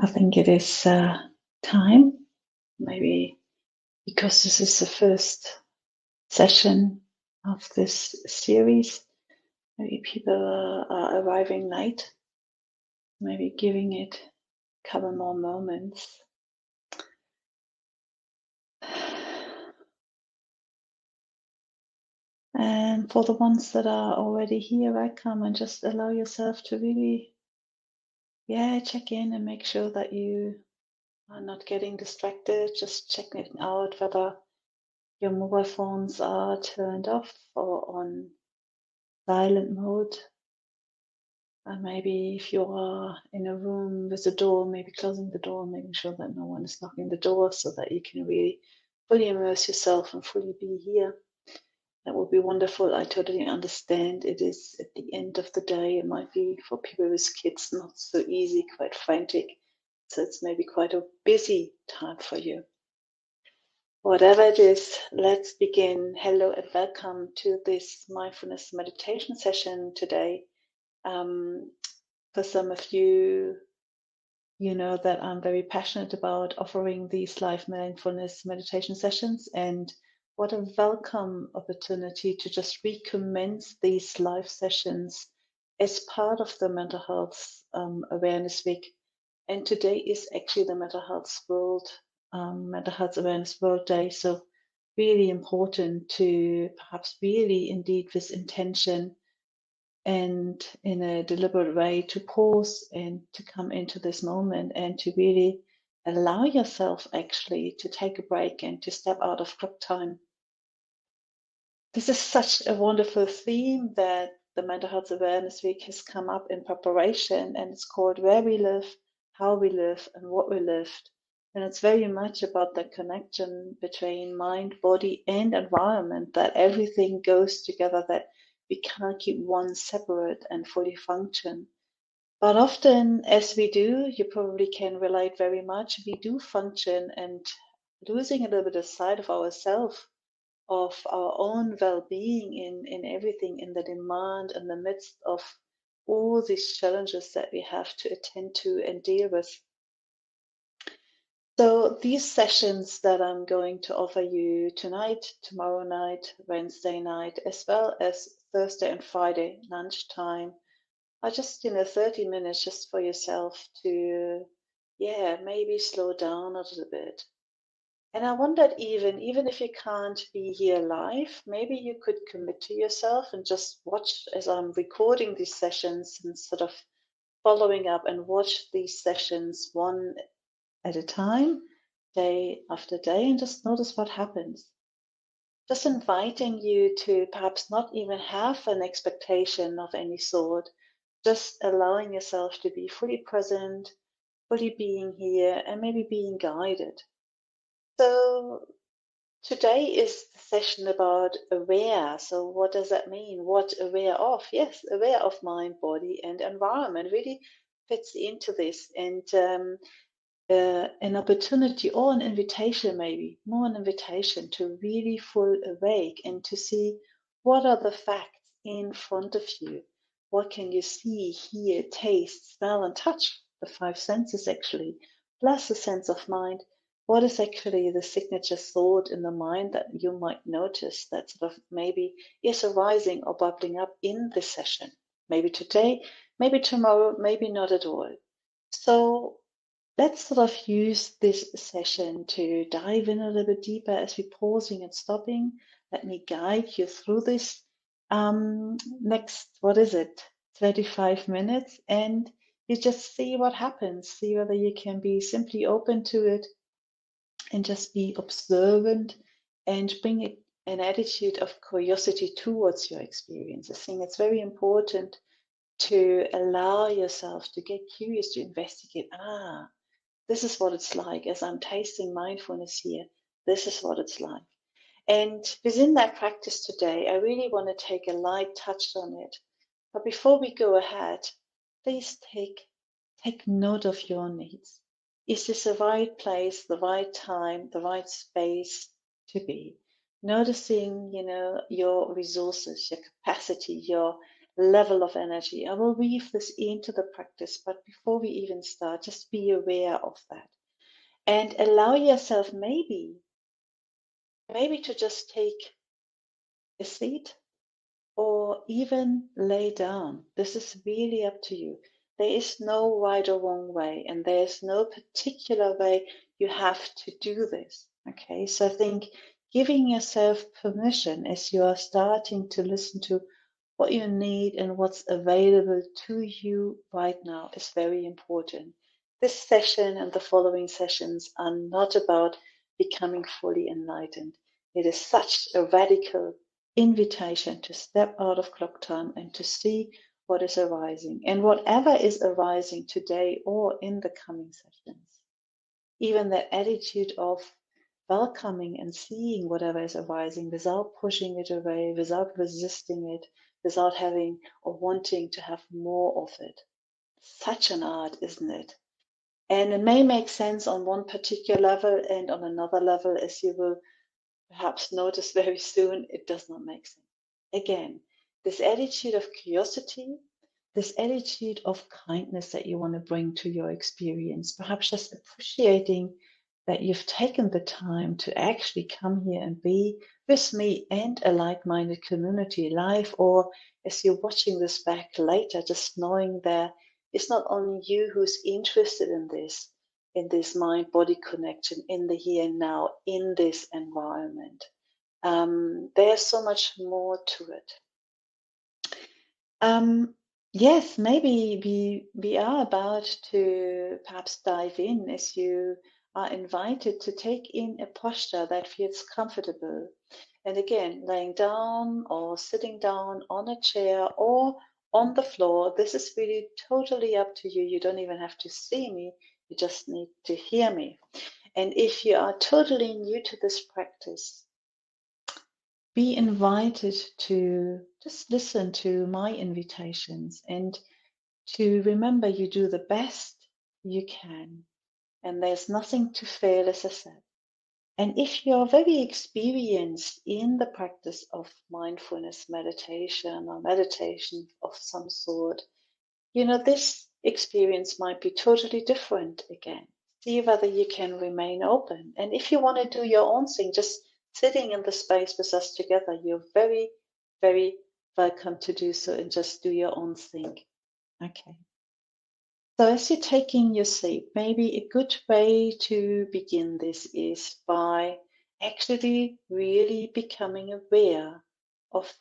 I think it is time, maybe because this is the first session of this series. Maybe people are arriving late, maybe giving it a couple more moments. And for the ones that are already here, welcome, and just allow yourself to really, check in and make sure that you are not getting distracted. Just checking out whether your mobile phones are turned off or on silent mode. And maybe if you are in a room with a door, maybe closing the door, making sure that no one is knocking the door so that you can really fully immerse yourself and fully be here. That would be wonderful. I totally understand. It is at the end of the day. It might be for people with kids not so easy, quite frantic. So it's maybe quite a busy time for you. Whatever it is, let's begin. Hello and welcome to this mindfulness meditation session today. For some of you, you know that I'm very passionate about offering these live mindfulness meditation sessions, and what a welcome opportunity to just recommence these live sessions as part of the Mental Health Awareness Week. And today is actually the Mental Health Awareness World Day. So really important to perhaps really indeed with intention and in a deliberate way to pause and to come into this moment and to really allow yourself actually to take a break and to step out of clock time. This is such a wonderful theme that the Mental Health Awareness Week has come up in preparation, and it's called Where We Live, How We Live, and What We Lived. And it's very much about the connection between mind, body, and environment, that everything goes together, that we cannot keep one separate and fully function. But often, as we do, you probably can relate very much, we do function and losing a little bit of sight of ourselves, of our own well-being in everything, in the demand, in the midst of all these challenges that we have to attend to and deal with. So these sessions that I'm going to offer you tonight, tomorrow night, Wednesday night, as well as Thursday and Friday lunchtime, are just 30 minutes just for yourself to maybe slow down a little bit. And I wondered, even if you can't be here live, maybe you could commit to yourself and just watch as I'm recording these sessions and sort of following up and watch these sessions one at a time, day after day, and just notice what happens. Just inviting you to perhaps not even have an expectation of any sort, just allowing yourself to be fully present, fully being here, and maybe being guided. So today is the session about aware. So what does that mean? What aware of? Yes, aware of mind, body, and environment really fits into this. And an opportunity or an invitation, maybe more an invitation to really full awake and to see what are the facts in front of you. What can you see, hear, taste, smell, and touch? The five senses actually, plus the sense of mind. What is actually the signature thought in the mind that you might notice that sort of maybe is arising or bubbling up in this session? Maybe today, maybe tomorrow, maybe not at all. So let's sort of use this session to dive in a little bit deeper as we're pausing and stopping. Let me guide you through this next, 25 minutes, and you just see what happens. See whether you can be simply open to it and just be observant and bring an attitude of curiosity towards your experience. I think it's very important to allow yourself to get curious, to investigate. This is what it's like as I'm tasting mindfulness here. This is what it's like. And within that practice today, I really want to take a light touch on it. But before we go ahead, please take note of your needs. Is this the right place, the right time, the right space to be? Noticing, your resources, your capacity, your level of energy. I will weave this into the practice, but before we even start, just be aware of that and allow yourself maybe to just take a seat or even lay down. This is really up to you. There is no right or wrong way, and there is no particular way you have to do this. Okay, so I think giving yourself permission as you are starting to listen to what you need and what's available to you right now is very important. This session and the following sessions are not about becoming fully enlightened. It is such a radical invitation to step out of clock time and to see what is arising. And whatever is arising today or in the coming sessions, even that attitude of welcoming and seeing whatever is arising without pushing it away, without resisting it, without having or wanting to have more of it. Such an art, isn't it? And it may make sense on one particular level, and on another level, as you will perhaps notice very soon, it does not make sense. Again, this attitude of curiosity, this attitude of kindness that you want to bring to your experience, perhaps just appreciating that you've taken the time to actually come here and be with me and a like-minded community live, or as you're watching this back later, just knowing that it's not only you who's interested in this mind-body connection, in the here and now, in this environment. There's so much more to it. Yes, maybe we are about to perhaps dive in as you are invited to take in a posture that feels comfortable. And again, laying down or sitting down on a chair or on the floor. This is really totally up to you. You don't even have to see me. You just need to hear me. And if you are totally new to this practice, be invited to just listen to my invitations and to remember you do the best you can. And there's nothing to fail, as I said. And if you're very experienced in the practice of mindfulness meditation or meditation of some sort, this experience might be totally different again. See whether you can remain open. And if you want to do your own thing, just sitting in the space with us together, you're very, very welcome to do so and just do your own thing. Okay. So as you're taking your seat, maybe a good way to begin this is by actually really becoming aware of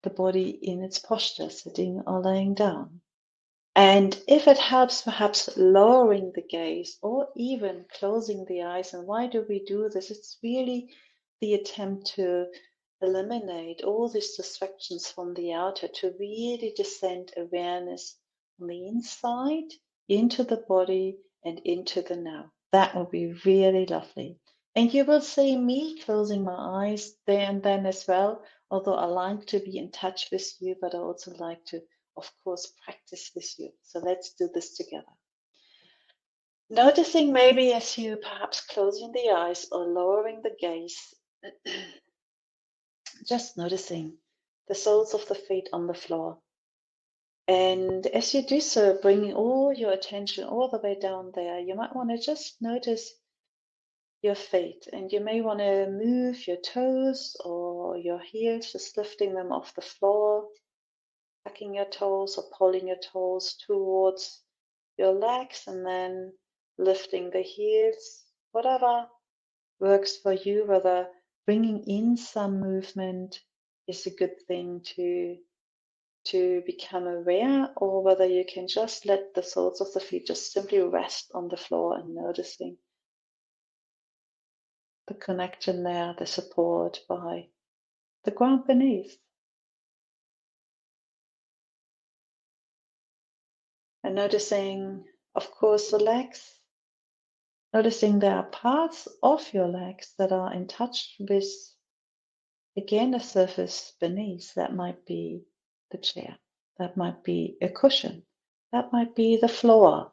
the body in its posture, sitting or laying down. And if it helps, perhaps lowering the gaze or even closing the eyes. And why do we do this? It's really the attempt to eliminate all these distractions from the outer, to really descend awareness on the inside, into the body, and into the now. That would be really lovely. And you will see me closing my eyes there and then as well, although I like to be in touch with you, but I also like to, of course, practice with you. So let's do this together. Noticing maybe as you perhaps closing the eyes or lowering the gaze, just noticing the soles of the feet on the floor. And as you do so, bringing all your attention all the way down there, you might want to just notice your feet, and you may want to move your toes or your heels, just lifting them off the floor, tucking your toes or pulling your toes towards your legs, and then lifting the heels, whatever works for you, whether bringing in some movement is a good thing to become aware, or whether you can just let the soles of the feet just simply rest on the floor and noticing the connection there, the support by the ground beneath. And noticing, of course, the legs. Noticing there are parts of your legs that are in touch with, again, the surface beneath. That might be the chair. That might be a cushion. That might be the floor.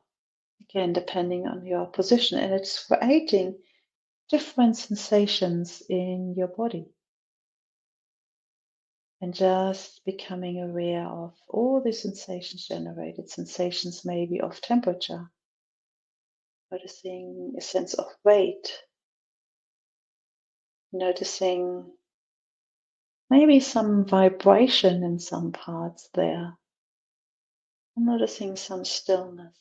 Again, depending on your position. And it's creating different sensations in your body. and just becoming aware of all the sensations generated, sensations maybe of temperature, noticing a sense of weight, noticing maybe some vibration in some parts there, noticing some stillness.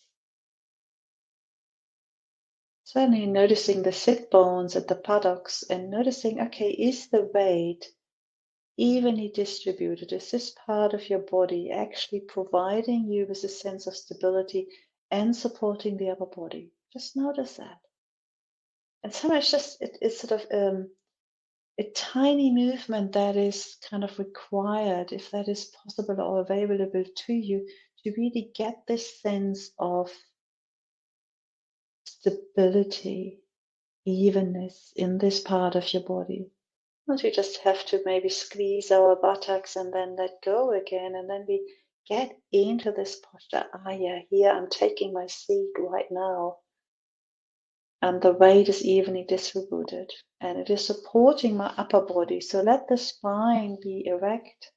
Certainly noticing the sit bones at the buttocks and noticing, okay, is the weight evenly distributed? Is this part of your body actually providing you with a sense of stability and supporting the upper body? Just notice that. And sometimes just it's sort of a tiny movement that is kind of required, if that is possible or available to you, to really get this sense of stability, evenness in this part of your body. Not we just have to maybe squeeze our buttocks and then let go again, and then we get into this posture. Ah, yeah, here I'm taking my seat right now, and the weight is evenly distributed, and it is supporting my upper body. So let the spine be erect,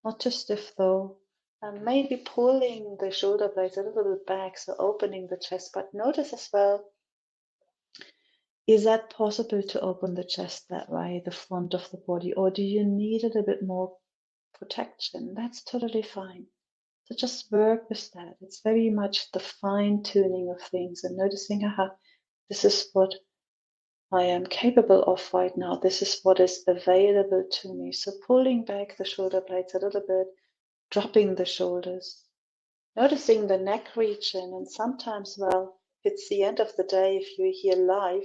not too stiff though, and maybe pulling the shoulder blades a little bit back, so opening the chest. But notice as well, is that possible to open the chest that way, the front of the body, or do you need a little bit more protection? That's totally fine. So just work with that. It's very much the fine tuning of things and noticing, aha, this is what I am capable of right now. This is what is available to me. So pulling back the shoulder blades a little bit, dropping the shoulders, noticing the neck region. And sometimes, well, it's the end of the day if you're here live.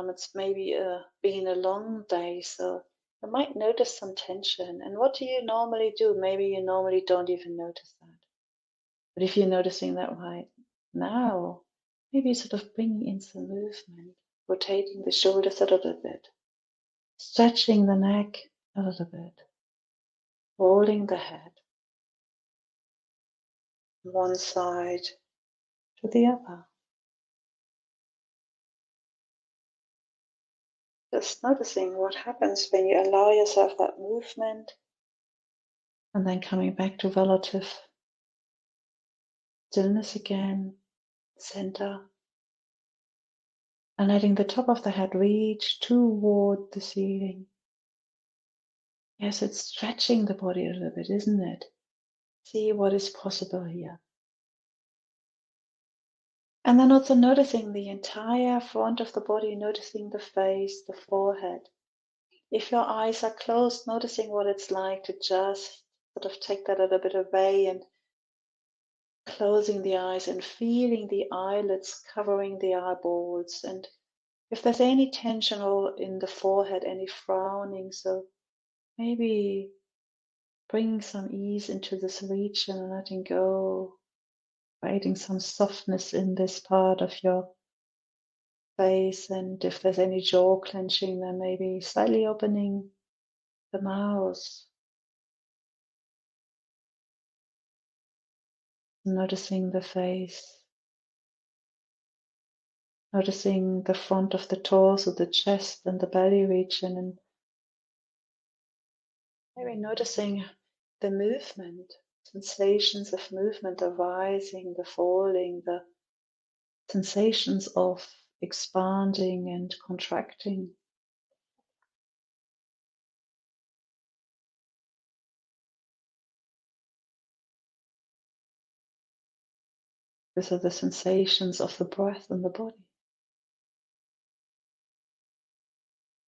It's maybe been a long day, so you might notice some tension. And what do you normally do? Maybe you normally don't even notice that. But if you're noticing that right now, maybe sort of bringing in some movement, rotating the shoulders a little bit, stretching the neck a little bit, rolling the head from one side to the other. Just noticing what happens when you allow yourself that movement, and then coming back to relative stillness again, center, and letting the top of the head reach toward the ceiling. Yes, it's stretching the body a little bit, isn't it? See what is possible here. And then also noticing the entire front of the body, noticing the face, the forehead. If your eyes are closed, noticing what it's like to just sort of take that a little bit away and closing the eyes and feeling the eyelids covering the eyeballs. And if there's any tension or in the forehead, any frowning, so maybe bringing some ease into this region and letting go, creating some softness in this part of your face. And if there's any jaw clenching, then maybe slightly opening the mouth, noticing the face, noticing the front of the torso, the chest and the belly region, and maybe noticing the movement, sensations of movement, the rising, the falling, the sensations of expanding and contracting. These are the sensations of the breath in the body.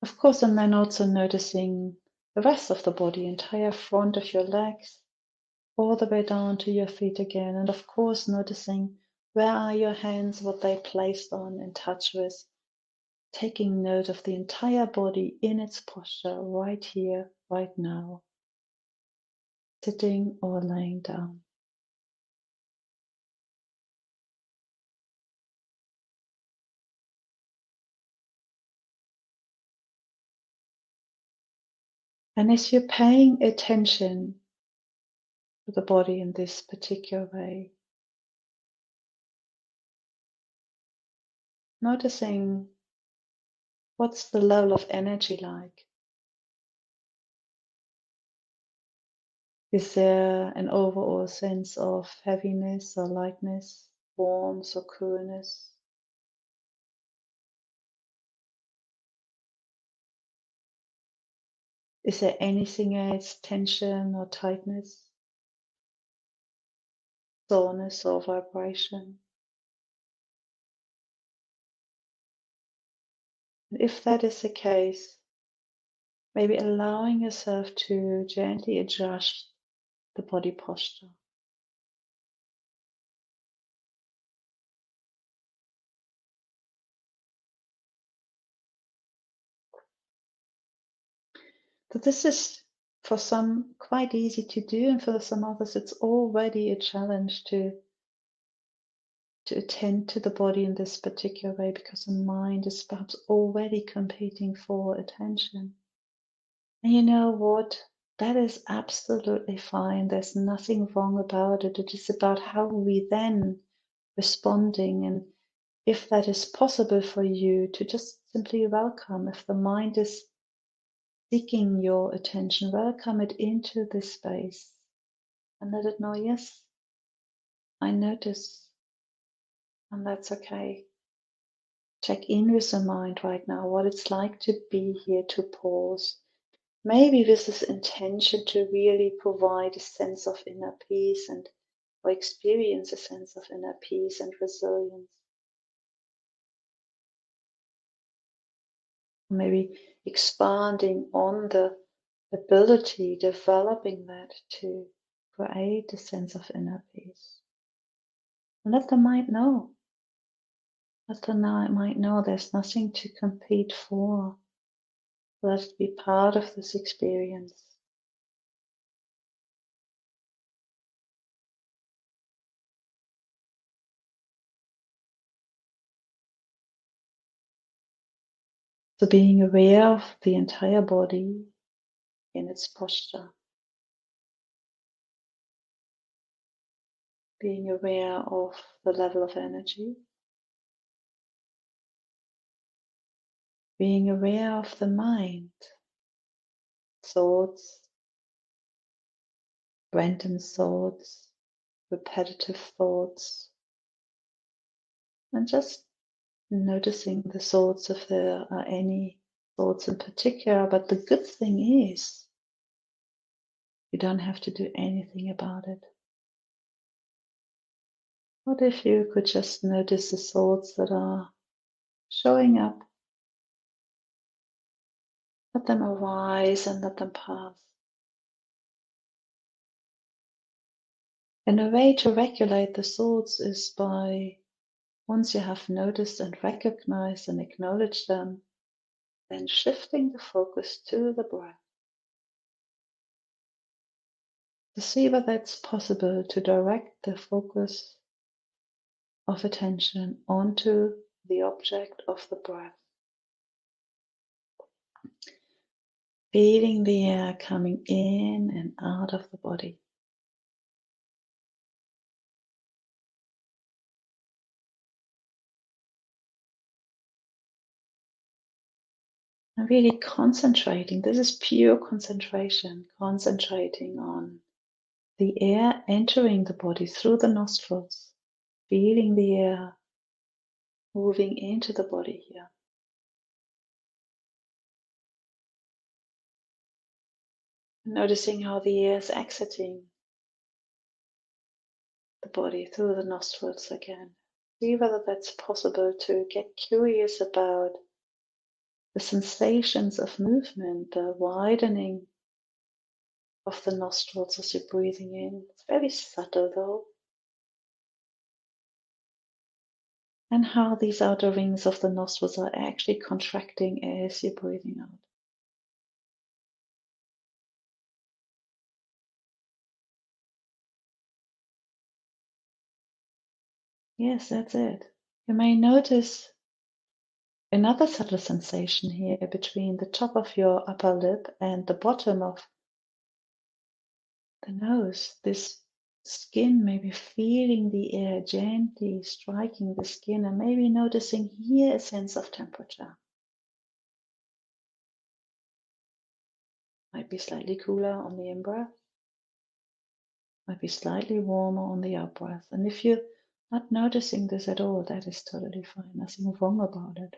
Of course, and then also noticing the rest of the body, entire front of your legs, all the way down to your feet again. And of course, noticing where are your hands, what they placed on in touch with, taking note of the entire body in its posture right here, right now, sitting or laying down. And as you're paying attention to the body in this particular way, noticing what's the level of energy like. Is there an overall sense of heaviness or lightness, warmth or coolness? Is there anything else, tension or tightness, soreness or vibration? And if that is the case, maybe allowing yourself to gently adjust the body posture. So this is for some quite easy to do, and for some others it's already a challenge to attend to the body in this particular way, because the mind is perhaps already competing for attention. And you know what? That is absolutely fine. There's nothing wrong about it. It is about how we then responding, and if that is possible for you, to just simply welcome. If the mind is seeking your attention, welcome it into this space and let it know, yes, I notice, and that's okay. Check in with the mind right now, what it's like to be here, to pause. Maybe with this intention to really provide a sense of inner peace and or experience a sense of inner peace and resilience. Maybe expanding on the ability, developing that to create a sense of inner peace. And let the mind know. Let the mind know there's nothing to compete for. Let's be part of this experience. So being aware of the entire body in its posture. Being aware of the level of energy. Being aware of the mind, thoughts, random thoughts, repetitive thoughts, and just noticing the thoughts if there are any thoughts in particular. But the good thing is, you don't have to do anything about it. What if you could just notice the thoughts that are showing up? Let them arise and let them pass. And a way to regulate the thoughts is by, once you have noticed and recognized and acknowledged them, then shifting the focus to the breath. To see whether it's possible to direct the focus of attention onto the object of the breath. Feeling the air coming in and out of the body. And really concentrating, this is pure concentration, concentrating on the air entering the body through the nostrils, feeling the air moving into the body here. Noticing how the air is exiting the body through the nostrils again. See whether that's possible to get curious about the sensations of movement, the widening of the nostrils as you're breathing in. It's very subtle though. And how these outer rings of the nostrils are actually contracting as you're breathing out. Yes, that's it. You may notice another subtle sensation here between the top of your upper lip and the bottom of the nose. This skin, maybe feeling the air gently striking the skin, and maybe noticing here a sense of temperature. Might be slightly cooler on the in-breath, Might be slightly warmer on the out breath. And if you're not noticing this at all, that is totally fine. Nothing wrong about it.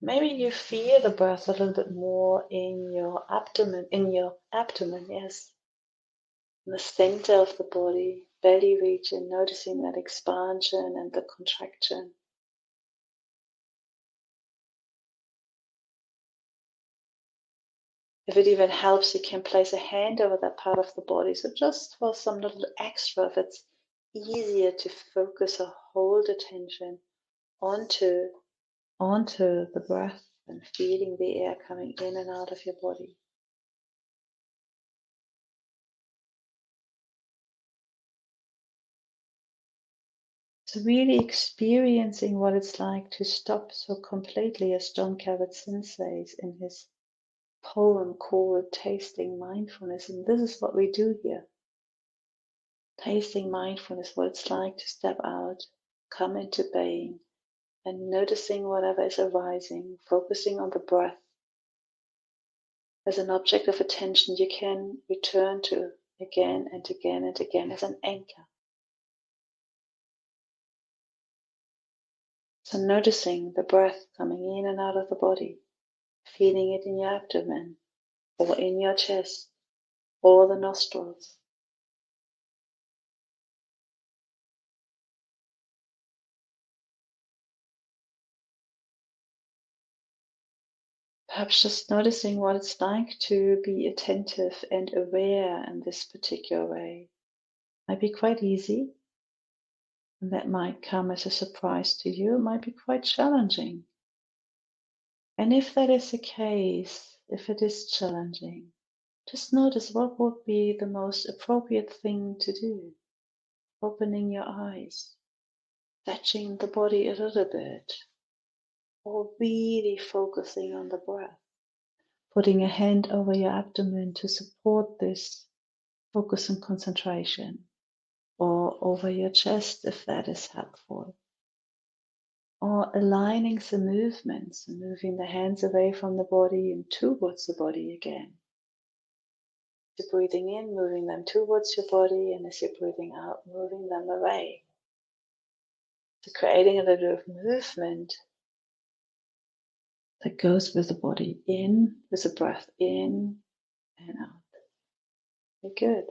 Maybe you feel the breath a little bit more in your abdomen, yes, in the center of the body, belly region, noticing that expansion and the contraction. If it even helps, you can place a hand over that part of the body. So just for some little extra, if it's easier to focus or hold attention onto the breath and feeling the air coming in and out of your body. So really experiencing what it's like to stop so completely, as John Kabat-Zinn says in his poem called Tasting Mindfulness. And this is what we do here. Tasting mindfulness, what it's like to step out, come into being, and noticing whatever is arising, focusing on the breath as an object of attention you can return to again and again and again as an anchor. So noticing the breath coming in and out of the body, feeling it in your abdomen or in your chest or the nostrils. Perhaps just noticing what it's like to be attentive and aware in this particular way. Might be quite easy, and that might come as a surprise to you. It might be quite challenging. And if that is the case, if it is challenging, just notice what would be the most appropriate thing to do. Opening your eyes, touching the body a little bit, or really focusing on the breath. Putting a hand over your abdomen to support this focus and concentration, or over your chest if that is helpful. Or aligning the movements, moving the hands away from the body and towards the body again. As you're breathing in, moving them towards your body, and as you're breathing out, moving them away. So creating a little bit of movement that goes with the body in, with the breath in and out. Very good.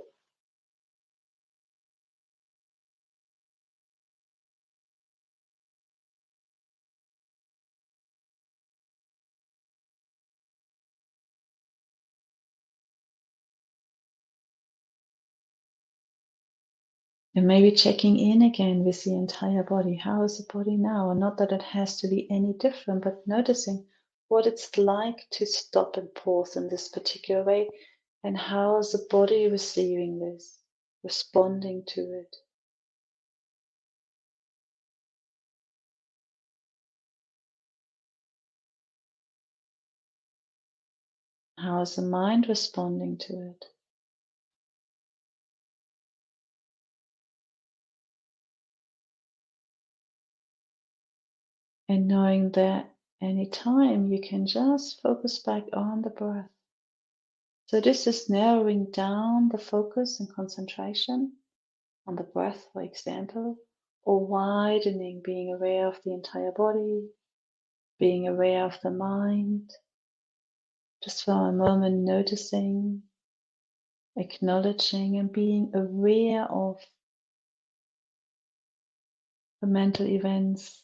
And maybe checking in again with the entire body. How is the body now? And not that it has to be any different, but noticing what it's like to stop and pause in this particular way. And how is the body receiving this, responding to it? How is the mind responding to it? And knowing that anytime you can just focus back on the breath. So this is narrowing down the focus and concentration on the breath, for example, or widening, being aware of the entire body, being aware of the mind. Just for a moment, noticing, acknowledging, and being aware of the mental events,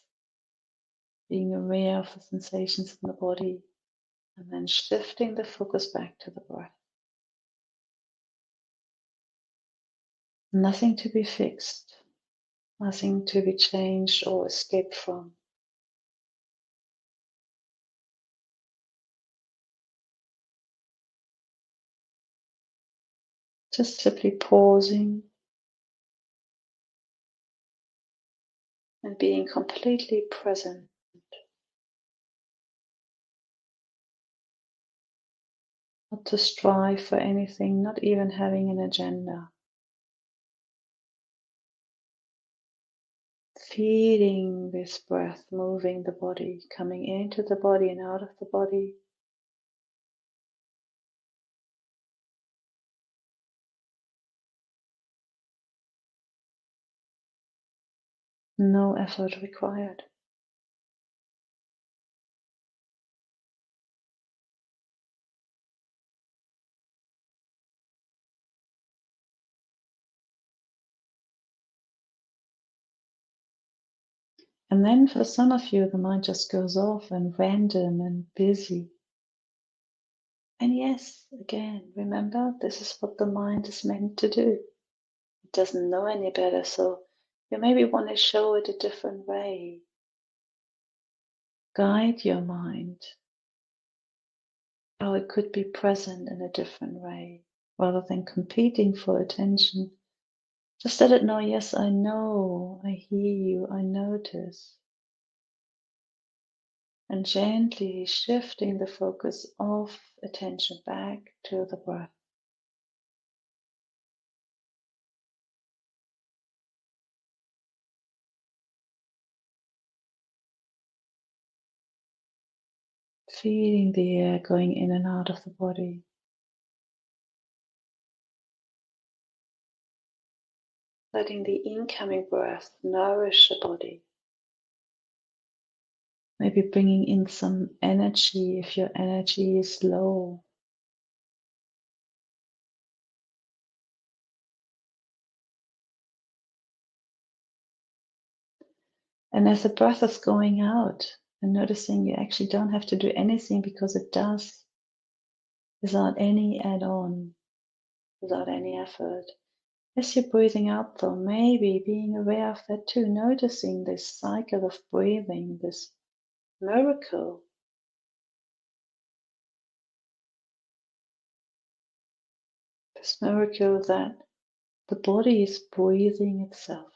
being aware of the sensations in the body, and then shifting the focus back to the breath. Nothing to be fixed, nothing to be changed or escaped from. Just simply pausing and being completely present. Not to strive for anything, not even having an agenda. Feeling this breath moving the body, coming into the body and out of the body, No effort required. And then for some of you, the mind just goes off and random and busy. And yes, again, remember, this is what the mind is meant to do. It doesn't know any better, so you maybe want to show it a different way. Guide your mind, how it could be present in a different way, rather than competing for attention. Just let it know, yes, I know, I hear you, I notice. And gently shifting the focus of attention back to the breath. Feeling the air going in and out of the body. Letting the incoming breath nourish the body. Maybe bringing in some energy if your energy is low. And as the breath is going out, and noticing you actually don't have to do anything because it does, without any add-on, without any effort. As you're breathing out though, maybe being aware of that too, noticing this cycle of breathing, this miracle. This miracle that the body is breathing itself.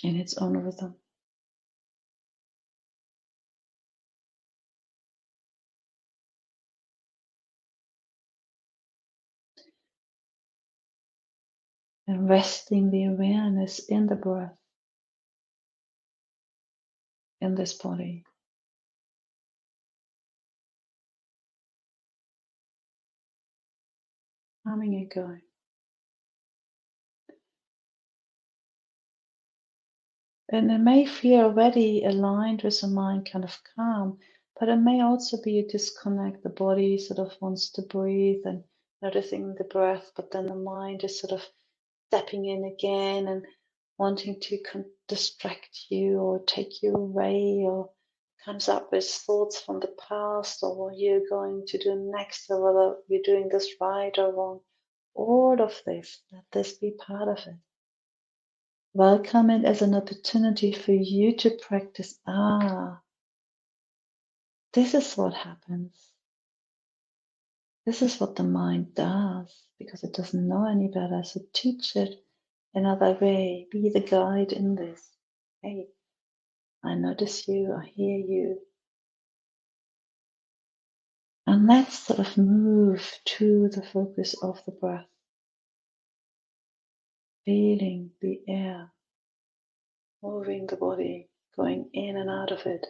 In its own rhythm. And resting the awareness in the breath, in this body. Coming and going. And it may feel already aligned with the mind, kind of calm, but it may also be a disconnect. The body sort of wants to breathe and noticing the breath, but then the mind is sort of stepping in again and wanting to distract you or take you away, or comes up with thoughts from the past or what you're going to do next, or whether you're doing this right or wrong. All of this, let this be part of it. Welcome it as an opportunity for you to practice. This is what happens. This is what the mind does because it doesn't know any better. So teach it another way. Be the guide in this. Hey, I notice you, I hear you. And let's sort of move to the focus of the breath. Feeling the air, moving the body, going in and out of it.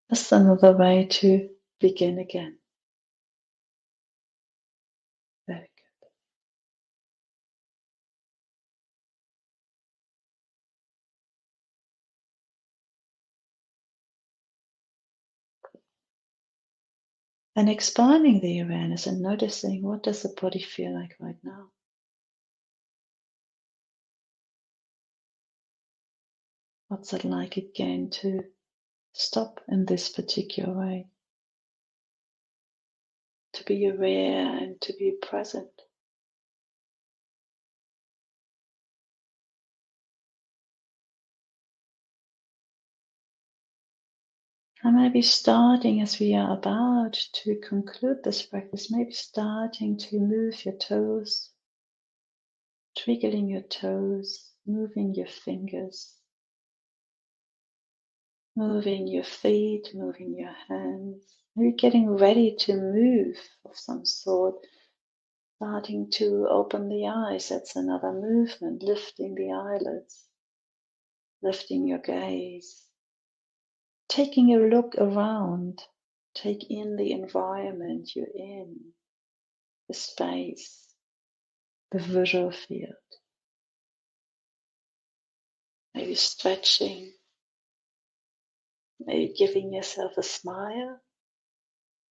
Just another way to begin again. Very good. And expanding the awareness and noticing, what does the body feel like right now? What's it like again to stop in this particular way? To be aware and to be present. And maybe starting, as we are about to conclude this practice, maybe starting to move your toes, twiggling your toes, moving your fingers, moving your feet, moving your hands. Maybe getting ready to move of some sort, starting to open the eyes. That's another movement, lifting the eyelids, lifting your gaze. taking a look around, take in the environment you're in, the space, the visual field. Maybe stretching, maybe giving yourself a smile,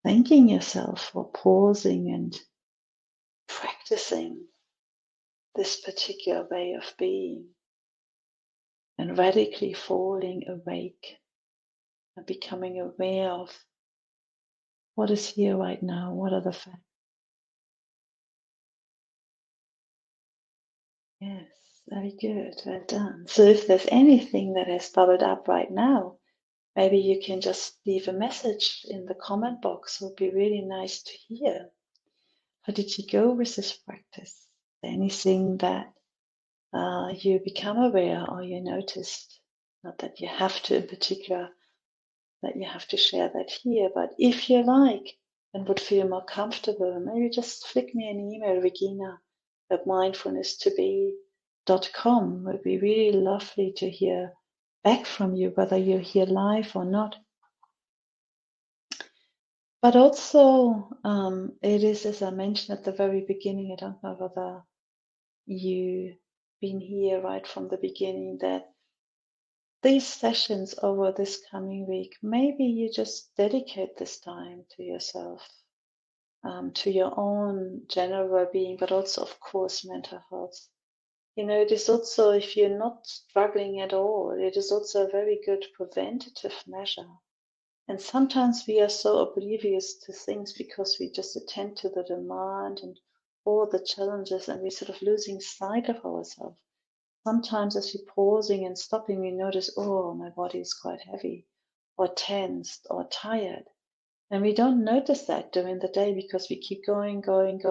thanking yourself for pausing and practicing this particular way of being, and radically falling awake and becoming aware of what is here right now, what are the facts. Yes, very good, well done. So if there's anything that has bubbled up right now, maybe you can just leave a message in the comment box. It would be really nice to hear. How did you go with this practice? Anything that you become aware or you noticed? Not that you have to in particular, that you have to share that here, but if you like and would feel more comfortable, maybe just flick me an email, regina@mindfulnesstobe.com. It would be really lovely to hear back from you, whether you're here live or not. But also, it is, as I mentioned at the very beginning, I don't know whether you've been here right from the beginning, that these sessions over this coming week, maybe you just dedicate this time to yourself, to your own general well-being, but also, of course, mental health. It is also, if you're not struggling at all, it is also a very good preventative measure. And sometimes we are so oblivious to things because we just attend to the demand and all the challenges, and we're sort of losing sight of ourselves. Sometimes as we're pausing and stopping, we notice, oh, my body is quite heavy or tensed or tired. And we don't notice that during the day because we keep going, pushing.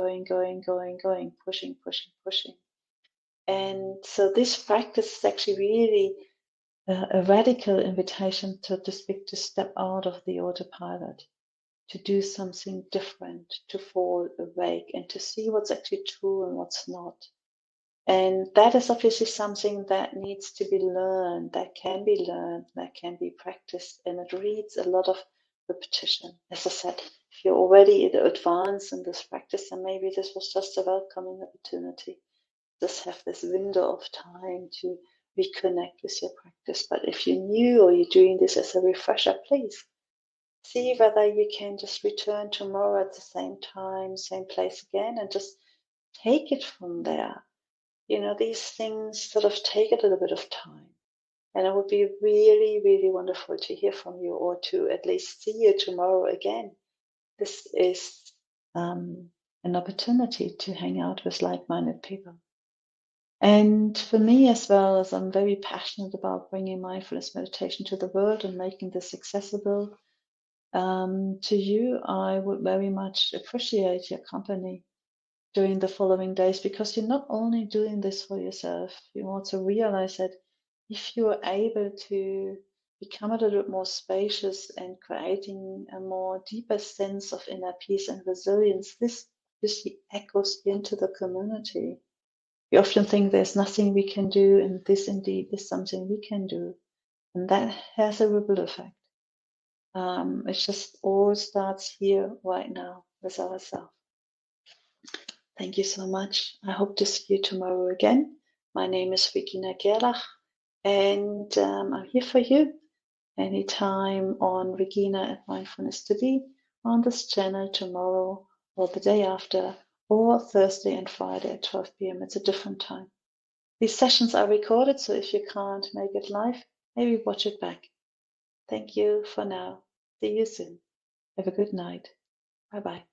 And so this practice is actually really a radical invitation, so to speak, to step out of the autopilot, to do something different, to fall awake and to see what's actually true and what's not. And that is obviously something that needs to be learned, that can be practiced, and it needs a lot of repetition. As I said, if you're already advanced in this practice, then maybe this was just a welcoming opportunity. Just have this window of time to reconnect with your practice. But if you're new or you're doing this as a refresher, please see whether you can just return tomorrow at the same time, same place again, and just take it from there. These things sort of take a little bit of time. And it would be really, really wonderful to hear from you, or to at least see you tomorrow again. This is an opportunity to hang out with like-minded people. And for me as well, as I'm very passionate about bringing mindfulness meditation to the world and making this accessible to you, I would very much appreciate your company during the following days, because you're not only doing this for yourself, you also realize that if you are able to become a little bit more spacious and creating a more deeper sense of inner peace and resilience, this echoes into the community. We often think there's nothing we can do, and this indeed is something we can do, and that has a ripple effect. It just all starts here right now with ourselves. Thank you so much. I hope to see you tomorrow again. My name is Regina Gerlach, and I'm here for you anytime on Regina@mindfulnesstobe, on this channel tomorrow or the day after, or Thursday and Friday at 12 p.m. It's a different time. These sessions are recorded, so if you can't make it live, maybe watch it back. Thank you for now. See you soon. Have a good night. Bye bye.